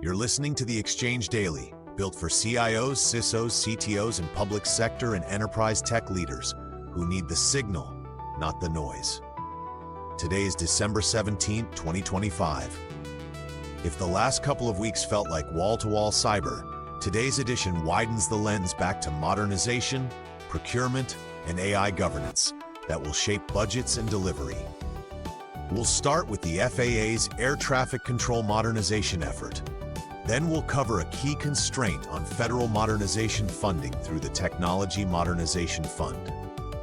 You're listening to the Exchange Daily, built for CIOs, CISOs, CTOs, and public sector and enterprise tech leaders who need the signal, not the noise. Today is December 17, 2025. If the last couple of weeks felt like wall-to-wall cyber, today's edition widens the lens back to modernization, procurement, and AI governance that will shape budgets and delivery. We'll start with the FAA's air traffic control modernization effort. Then we'll cover a key constraint on federal modernization funding through the Technology Modernization Fund.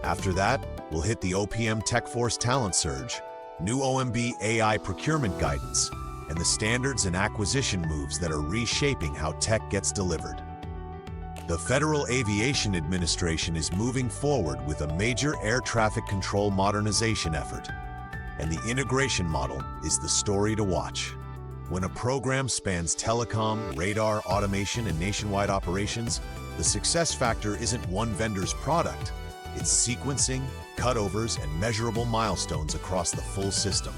After that, we'll hit the OPM TechForce talent surge, new OMB AI procurement guidance, and the standards and acquisition moves that are reshaping how tech gets delivered. The Federal Aviation Administration is moving forward with a major air traffic control modernization effort, and the integration model is the story to watch. When a program spans telecom, radar, automation, and nationwide operations, the success factor isn't one vendor's product. It's sequencing, cutovers, and measurable milestones across the full system.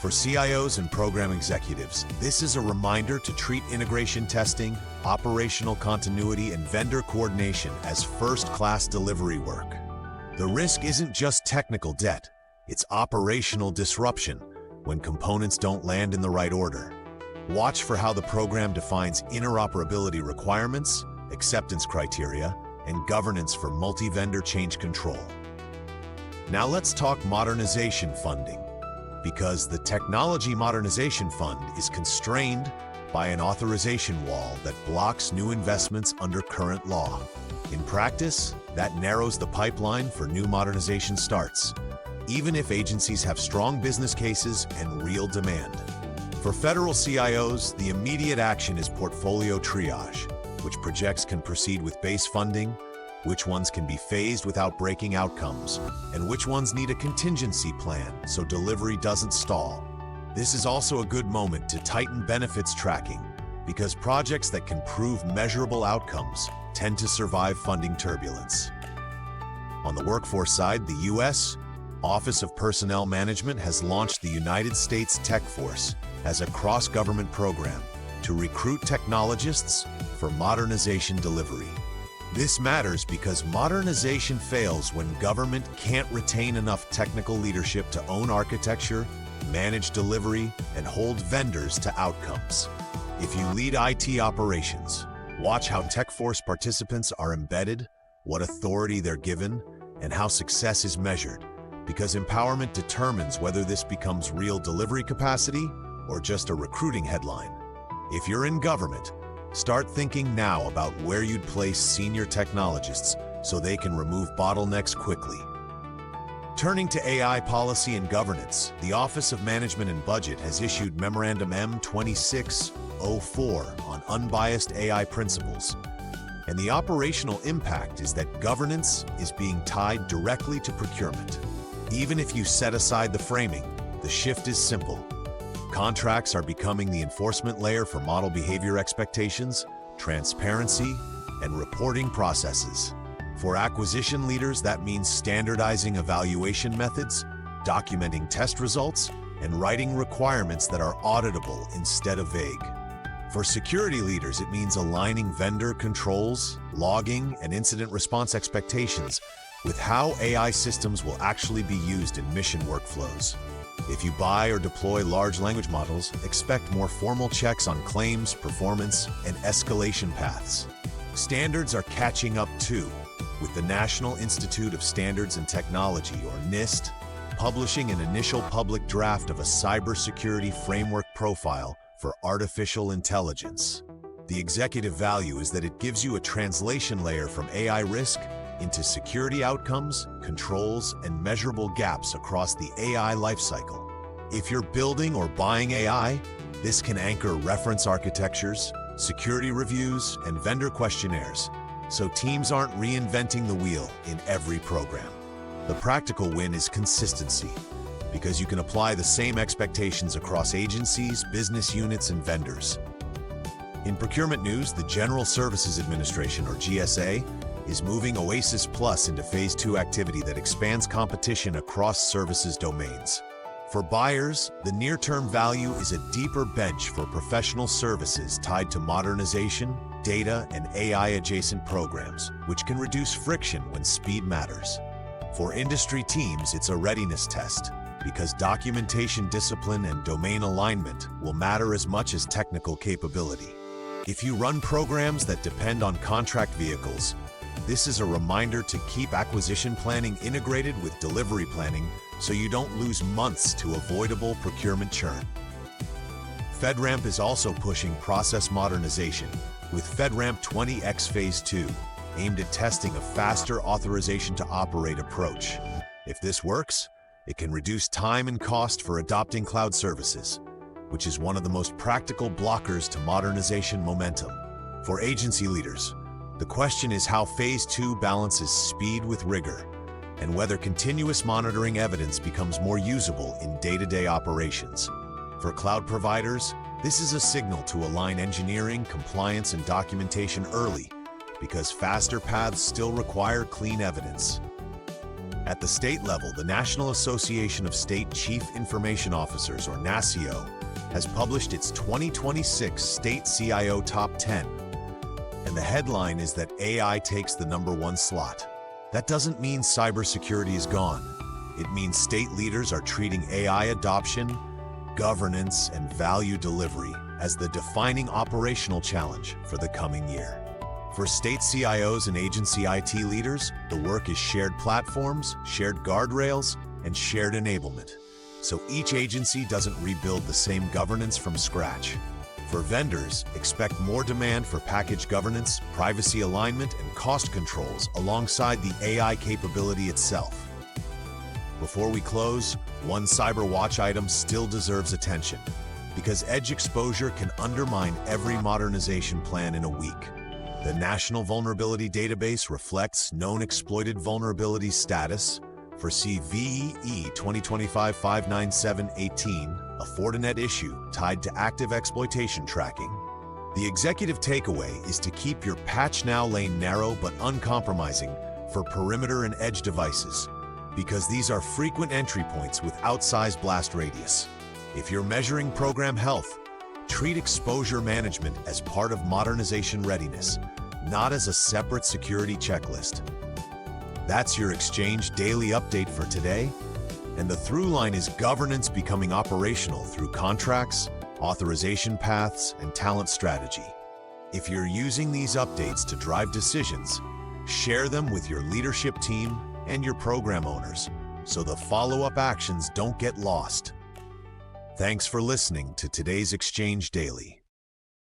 For CIOs and program executives, this is a reminder to treat integration testing, operational continuity, and vendor coordination as first-class delivery work. The risk isn't just technical debt, it's operational disruption when components don't land in the right order. Watch for how the program defines interoperability requirements, acceptance criteria, and governance for multi-vendor change control. Now let's talk modernization funding, because the Technology Modernization Fund is constrained by an authorization wall that blocks new investments under current law. In practice, that narrows the pipeline for new modernization starts, even if agencies have strong business cases and real demand. For federal CIOs, the immediate action is portfolio triage, which projects can proceed with base funding, which ones can be phased without breaking outcomes, and which ones need a contingency plan so delivery doesn't stall. This is also a good moment to tighten benefits tracking, because projects that can prove measurable outcomes tend to survive funding turbulence. On the workforce side, the U.S. Office of Personnel Management has launched the United States TechForce as a cross-government program to recruit technologists for modernization delivery. This matters because modernization fails when government can't retain enough technical leadership to own architecture, manage delivery, and hold vendors to outcomes. If you lead IT operations, watch how TechForce participants are embedded, what authority they're given, and how success is measured, because empowerment determines whether this becomes real delivery capacity or just a recruiting headline. If you're in government, start thinking now about where you'd place senior technologists so they can remove bottlenecks quickly. Turning to AI policy and governance, the Office of Management and Budget has issued Memorandum M2604 on unbiased AI principles. And the operational impact is that governance is being tied directly to procurement. Even if you set aside the framing, the shift is simple. Contracts are becoming the enforcement layer for model behavior expectations, transparency, and reporting processes. For acquisition leaders, that means standardizing evaluation methods, documenting test results, and writing requirements that are auditable instead of vague. For security leaders, it means aligning vendor controls, logging, and incident response expectations with how AI systems will actually be used in mission workflows. If you buy or deploy large language models, expect more formal checks on claims, performance, and escalation paths. Standards are catching up too, with the National Institute of Standards and Technology, or NIST, publishing an initial public draft of a cybersecurity framework profile for artificial intelligence. The executive value is that it gives you a translation layer from AI risk into security outcomes, controls, and measurable gaps across the AI lifecycle. If you're building or buying AI, this can anchor reference architectures, security reviews, and vendor questionnaires, so teams aren't reinventing the wheel in every program. The practical win is consistency, because you can apply the same expectations across agencies, business units, and vendors. In procurement news, the General Services Administration, or GSA, is moving Oasis Plus into Phase 2 activity that expands competition across services domains. For buyers, the near-term value is a deeper bench for professional services tied to modernization, data, and AI-adjacent programs, which can reduce friction when speed matters. For industry teams, it's a readiness test, because documentation discipline and domain alignment will matter as much as technical capability. If you run programs that depend on contract vehicles, this is a reminder to keep acquisition planning integrated with delivery planning so you don't lose months to avoidable procurement churn. FedRAMP is also pushing process modernization with FedRAMP 20X Phase 2, aimed at testing a faster authorization to operate approach. If this works, it can reduce time and cost for adopting cloud services, which is one of the most practical blockers to modernization momentum. For agency leaders, the question is how Phase 2 balances speed with rigor, and whether continuous monitoring evidence becomes more usable in day-to-day operations. For cloud providers, this is a signal to align engineering, compliance, and documentation early, because faster paths still require clean evidence. At the state level, the National Association of State Chief Information Officers, or NASCIO, has published its 2026 State CIO Top 10, and the headline is that AI takes the #1 slot. That doesn't mean cybersecurity is gone. It means state leaders are treating AI adoption, governance, and value delivery as the defining operational challenge for the coming year. For state CIOs and agency IT leaders, the work is shared platforms, shared guardrails, and shared enablement, so each agency doesn't rebuild the same governance from scratch. For vendors, expect more demand for package governance, privacy alignment, and cost controls alongside the AI capability itself. Before we close, one cyber watch item still deserves attention, because edge exposure can undermine every modernization plan in a week. The National Vulnerability Database reflects known exploited vulnerability status for CVE 2025-59718, a Fortinet issue tied to active exploitation tracking. The executive takeaway is to keep your patch now lane narrow but uncompromising for perimeter and edge devices, because these are frequent entry points with outsized blast radius. If you're measuring program health, treat exposure management as part of modernization readiness, not as a separate security checklist. That's your Exchange Daily Update for today, and the through line is governance becoming operational through contracts, authorization paths, and talent strategy. If you're using these updates to drive decisions, share them with your leadership team and your program owners, so the follow-up actions don't get lost. Thanks for listening to today's Exchange Daily.